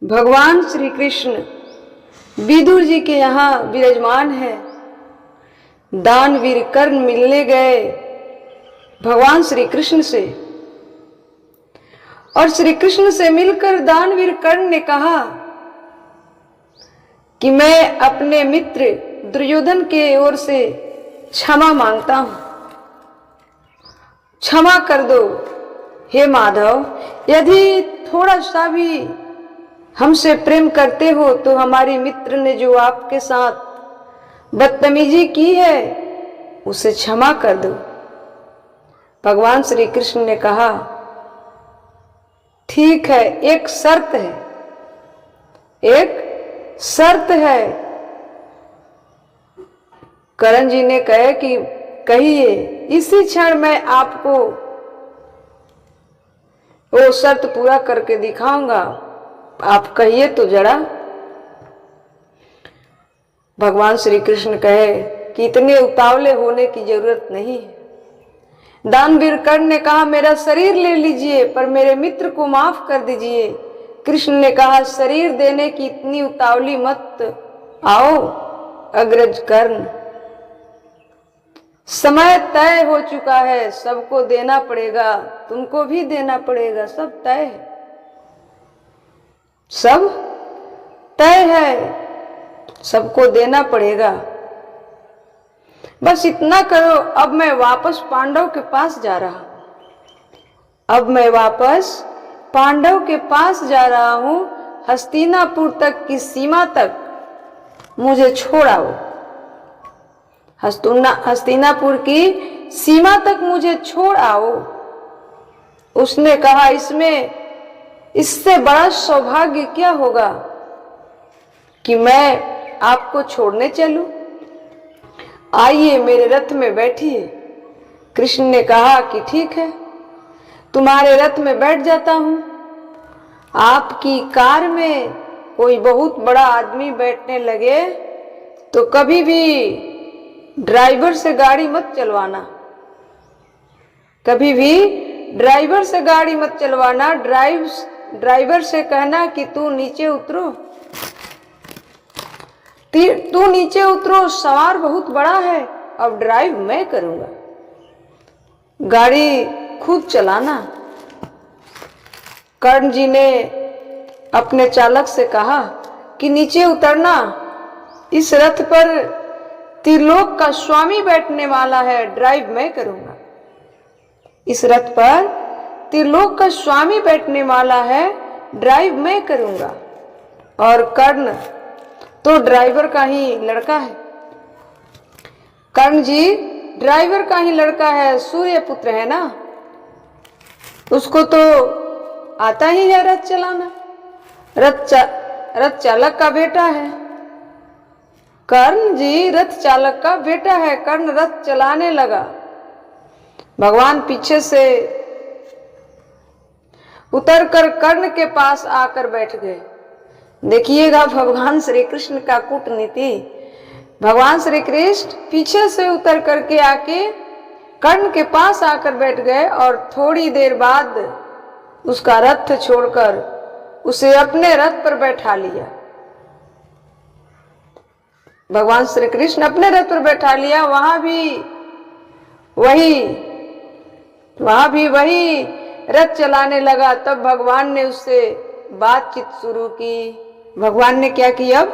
भगवान श्री कृष्ण विदुर जी के यहाँ विराजमान है। दानवीर कर्ण मिलने गए भगवान श्री कृष्ण से, और श्री कृष्ण से मिलकर दानवीर कर्ण ने कहा कि मैं अपने मित्र दुर्योधन के ओर से क्षमा मांगता हूं, क्षमा कर दो हे माधव। यदि थोड़ा सा भी हमसे प्रेम करते हो तो हमारी मित्र ने जो आपके साथ बदतमीजी की है उसे क्षमा कर दो। भगवान श्री कृष्ण ने कहा ठीक है, एक शर्त है, एक शर्त है। कर्ण जी ने कहा कि कहिए, इसी क्षण मैं आपको वो शर्त पूरा करके दिखाऊंगा, आप कहिए तो जरा। भगवान श्री कृष्ण कहे कि इतने उतावले होने की जरूरत नहीं है। दानवीर कर्ण ने कहा मेरा शरीर ले लीजिए पर मेरे मित्र को माफ कर दीजिए। कृष्ण ने कहा शरीर देने की इतनी उतावली मत आओ अग्रज कर्ण, समय तय हो चुका है, सबको देना पड़ेगा, तुमको भी देना पड़ेगा, सब तय है, सब तय है, सबको देना पड़ेगा। बस इतना करो, अब मैं वापस पांडव के पास जा रहा हूं, अब मैं वापस पांडव के पास जा रहा हूं, हस्तिनापुर तक की सीमा तक मुझे छोड़ाओ, हस्तिनापुर की सीमा तक मुझे छोड़ आओ। उसने कहा इससे बड़ा सौभाग्य क्या होगा कि मैं आपको छोड़ने चलूं, आइए मेरे रथ में बैठिए। कृष्ण ने कहा कि ठीक है, तुम्हारे रथ में बैठ जाता हूं। आपकी कार में कोई बहुत बड़ा आदमी बैठने लगे तो कभी भी ड्राइवर से गाड़ी मत चलवाना, कभी भी ड्राइवर से गाड़ी मत चलवाना। ड्राइवर से कहना कि तू नीचे उतरो, तू नीचे उतरो, सवार बहुत बड़ा है, अब ड्राइव मैं करूंगा, गाड़ी खुद चलाना। कर्ण जी ने अपने चालक से कहा कि नीचे उतरना, इस रथ पर त्रिलोक का स्वामी बैठने वाला है, ड्राइव मैं करूंगा। इस रथ पर त्रिलोक का स्वामी बैठने वाला है, ड्राइव मैं करूंगा। और कर्ण तो ड्राइवर का ही लड़का है, कर्ण जी ड्राइवर का ही लड़का है, सूर्य पुत्र है ना, उसको तो आता ही है रथ चलाना, रथ चालक का बेटा है। कर्ण जी रथ चालक का बेटा है। कर्ण रथ चलाने लगा, भगवान पीछे से उतरकर कर्ण के पास आकर बैठ गए। देखिएगा भगवान श्री कृष्ण का कूटनीति। भगवान श्री कृष्ण पीछे से उतर करके आके कर्ण के पास आकर बैठ गए और थोड़ी देर बाद उसका रथ छोड़कर उसे अपने रथ पर बैठा लिया। भगवान श्री कृष्ण अपने रथ पर बैठा लिया। वहां भी वही रथ चलाने लगा। तब भगवान ने उससे बातचीत शुरू की। भगवान ने क्या किया? अब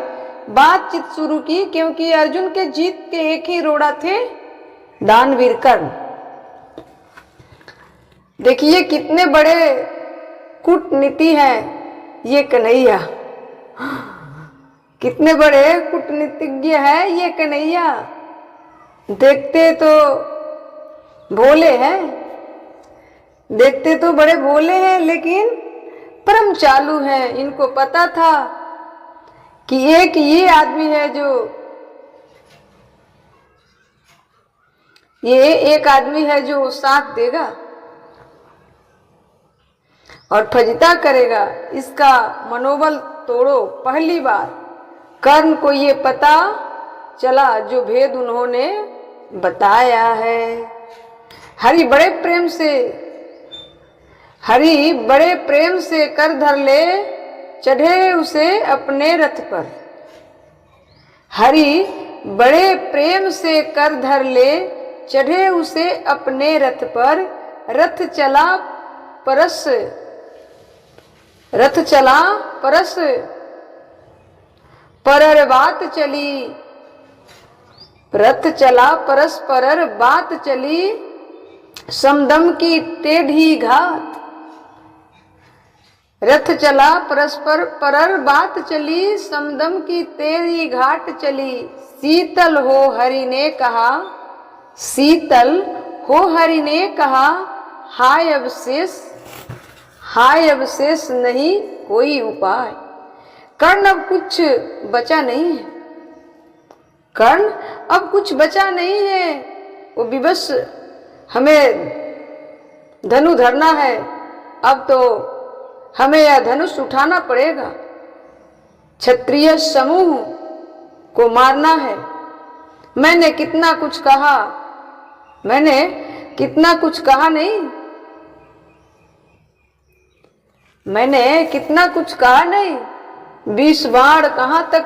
बातचीत शुरू की, क्योंकि अर्जुन के जीत के एक ही रोड़ा थे, दानवीर कर्ण। देखिए कितने बड़े कूटनीति हैं ये कन्हैया, कितने बड़े कूटनीतिज्ञ है ये कन्हैया। देखते तो भोले हैं, देखते तो बड़े भोले हैं, लेकिन परम चालू हैं। इनको पता था कि एक ये आदमी है जो साथ देगा और फजिता करेगा, इसका मनोबल तोड़ो। पहली बार कर्ण को ये पता चला जो भेद उन्होंने बताया है। हरि बड़े प्रेम से कर धर ले चढ़े उसे अपने रथ पर। हरि बड़े प्रेम से कर धर ले, चढ़े उसे अपने रथ पर। रथ चला परस, रथ चला परस परर बात चली। रथ चला परस्पर बात चली, समदम की टेढ़ी घात। रथ चला परस्पर परर बात चली, समदम की टेढ़ी घाट चली। शीतल हो हरि ने कहा, शीतल हो हरि ने कहा, हाय अवशेष नहीं कोई उपाय। कर्ण अब कुछ बचा नहीं है, कर्ण अब कुछ बचा नहीं है। वो विवश हमें धनु धरना है, अब तो हमें यह धनुष उठाना पड़ेगा। क्षत्रिय समूह को मारना है। मैंने कितना कुछ कहा, मैंने कितना कुछ कहा नहीं, मैंने कितना कुछ कहा नहीं। 20 बाण कहाँ तक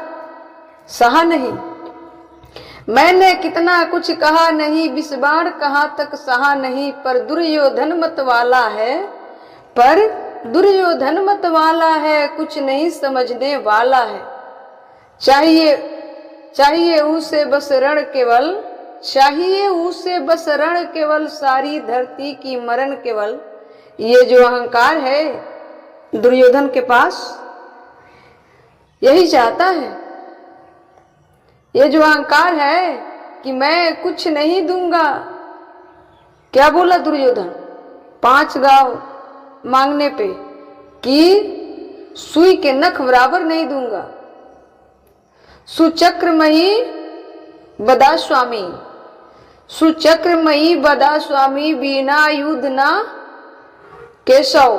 सहा नहीं। मैंने कितना कुछ कहा नहीं, 20 बाण कहाँ तक सहा नहीं। पर दुर्योधन मत वाला है, पर दुर्योधन मत वाला है, कुछ नहीं समझने वाला है। चाहिए उसे बस रण केवल, चाहिए उसे बस रण केवल, सारी धरती की मरण केवल। ये जो अहंकार है दुर्योधन के पास, यही चाहता है। ये जो अहंकार है कि मैं कुछ नहीं दूंगा। क्या बोला दुर्योधन 5 गांव मांगने पे कि सुई के नख बराबर नहीं दूंगा। सुचक्रमयी बदा स्वामी, सुचक्रमयी बदा स्वामी, बिना युद्ध ना केशव।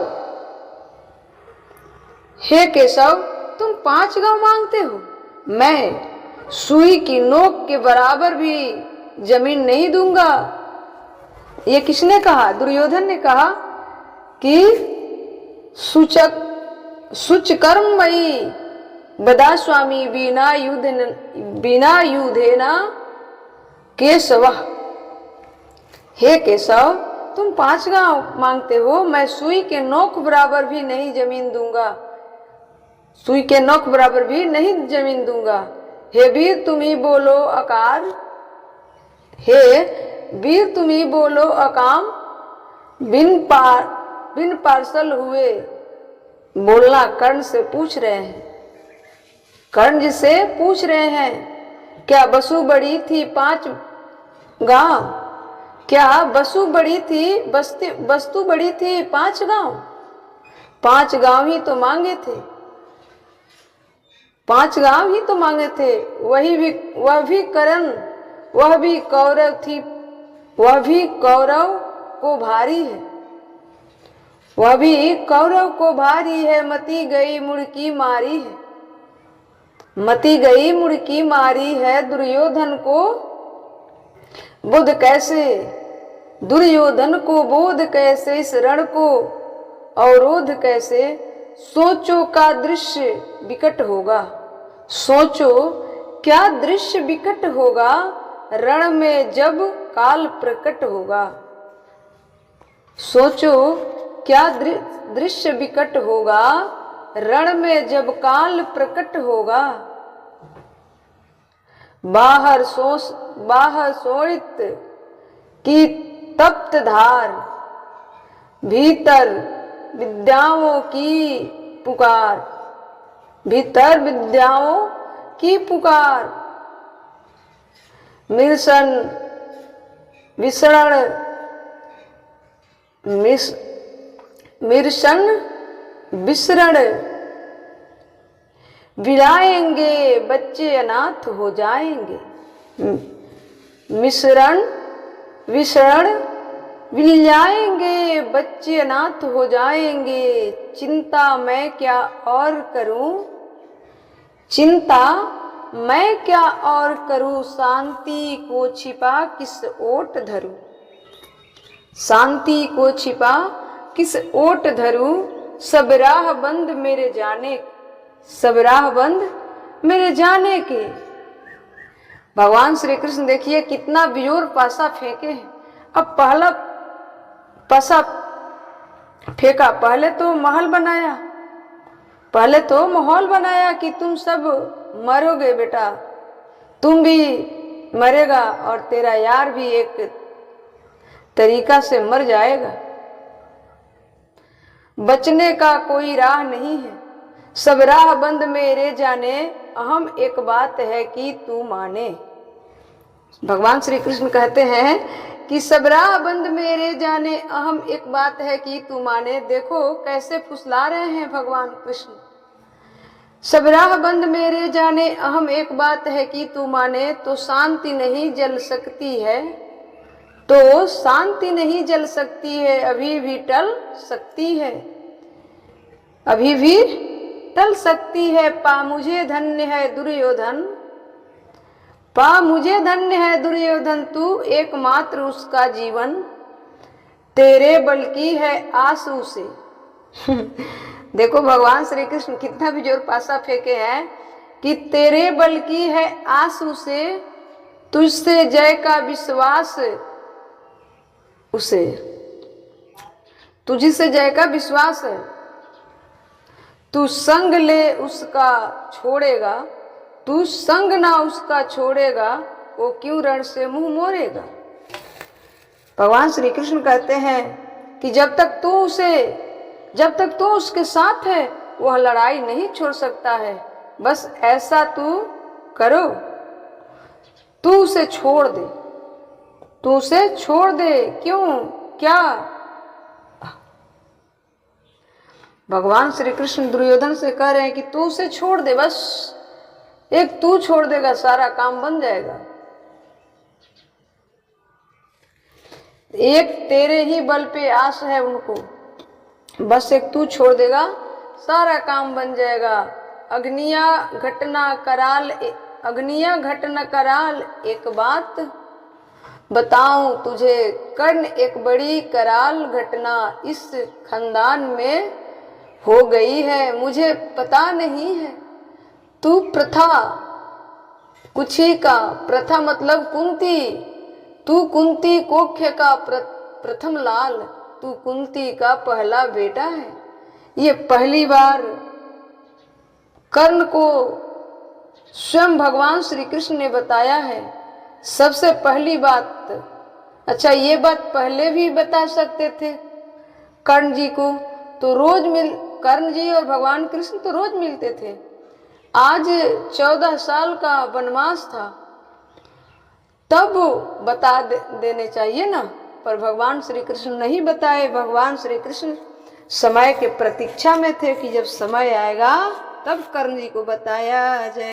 हे केशव, तुम 5 गांव मांगते हो, मैं सुई की नोक के बराबर भी जमीन नहीं दूंगा। ये किसने कहा? दुर्योधन ने कहा कि सुचकर्मयी बदा स्वामी, बिना युद्धेना केशव। हे केशव, तुम 5 गांव मांगते हो, मैं सुई के नोक बराबर भी नहीं जमीन दूंगा, सुई के नोक बराबर भी नहीं जमीन दूंगा। हे वीर तुम ही बोलो अकार, हे वीर तुम ही बोलो अकाम, बिन पार्सल हुए। बोलना कर्ण से पूछ रहे हैं, कर्ण जी से पूछ रहे हैं, क्या बसु बड़ी थी 5 गांव? क्या बसु बड़ी थी, वस्तु बड़ी थी 5 गांव? 5 गांव ही तो मांगे थे, 5 गांव ही तो मांगे थे। वह भी करण, वह भी कौरव थी, वह भी कौरव को भारी है, वह भी कौरव को भारी है। मती गई मुड़की मारी है, मती गई मुड़की मारी है। दुर्योधन को बोध कैसे, दुर्योधन को बोध कैसे, इस रण को अवरोध कैसे। सोचो का दृश्य विकट होगा, सोचो क्या दृश्य विकट होगा, रण में जब काल प्रकट होगा। सोचो क्या दृश्य विकट होगा, रण में जब काल प्रकट होगा। बाहर शोणित की तप्त धार, भीतर विद्याओं की पुकार, भीतर विद्याओं की पुकार। मिर्षण विसरण विलाएंगे, बच्चे अनाथ हो जाएंगे। मिश्रण विसरण विलाएंगे, बच्चे अनाथ हो जाएंगे। चिंता मैं क्या और करूं, चिंता मैं क्या और करूं, शांति को छिपा किस ओट धरूं, शांति को छिपा किस ओट धरूं। सब राह बंद मेरे जाने, सब राह बंद मेरे जाने के। भगवान श्री कृष्ण देखिए कितना बिजोर पासा फेंके हैं। अब पहला पासा फेंका, पहले तो महल बनाया, पहले तो माहौल बनाया कि तुम सब मरोगे बेटा, तुम भी मरेगा और तेरा यार भी एक तरीका से मर जाएगा, बचने का कोई राह नहीं है, सब राह बंद मेरे जाने, अहम एक बात है कि तू माने। भगवान श्री कृष्ण कहते हैं कि सब राह बंद मेरे जाने, अहम एक बात है कि तू माने। देखो कैसे फुसला रहे हैं भगवान कृष्ण। सब राह बंद मेरे जाने, अहम एक बात है कि तू माने, तो शांति नहीं जल सकती है, तो शांति नहीं जल सकती है, अभी भी टल सकती है, अभी भी टल सकती है। पा मुझे धन्य है दुर्योधन, पा मुझे धन्य है दुर्योधन, तू एकमात्र उसका जीवन, तेरे बल की है आस उसे। देखो भगवान श्री कृष्ण कितना भी जोर पासा फेंके हैं कि तेरे बल की है आस उसे, तुझसे जय का विश्वास उसे, तुझी से जय का विश्वास है, तू संग ले उसका छोड़ेगा, तू संग ना उसका छोड़ेगा, वो क्यों रण से मुंह मोड़ेगा। भगवान श्री कृष्ण कहते हैं कि जब तक तू उसके साथ है वह लड़ाई नहीं छोड़ सकता है। बस ऐसा तू करो, तू उसे छोड़ दे, तू उसे छोड़ दे। क्यों, क्या? भगवान श्री कृष्ण दुर्योधन से कह रहे हैं कि तू उसे छोड़ दे, बस एक तू छोड़ देगा सारा काम बन जाएगा, एक तेरे ही बल पे आस है उनको, बस एक तू छोड़ देगा सारा काम बन जाएगा। अग्निया घटना कराल एक बात बताऊं तुझे, कर्ण एक बड़ी कराल घटना इस खानदान में हो गई है, मुझे पता नहीं है। तू प्रथा कुछी का, प्रथा मतलब कुंती, तू कुंती कोख्य का प्रथम लाल, तू कुंती का पहला बेटा है। ये पहली बार कर्ण को स्वयं भगवान श्री कृष्ण ने बताया है, सबसे पहली बात। अच्छा ये बात पहले भी बता सकते थे कर्ण जी को, तो कर्ण जी और भगवान कृष्ण तो रोज मिलते थे। आज 14 साल का वनवास था, तब बता देने चाहिए ना, पर भगवान श्री कृष्ण नहीं बताए। भगवान श्री कृष्ण समय के प्रतीक्षा में थे कि जब समय आएगा तब कर्ण जी को बताया जाए।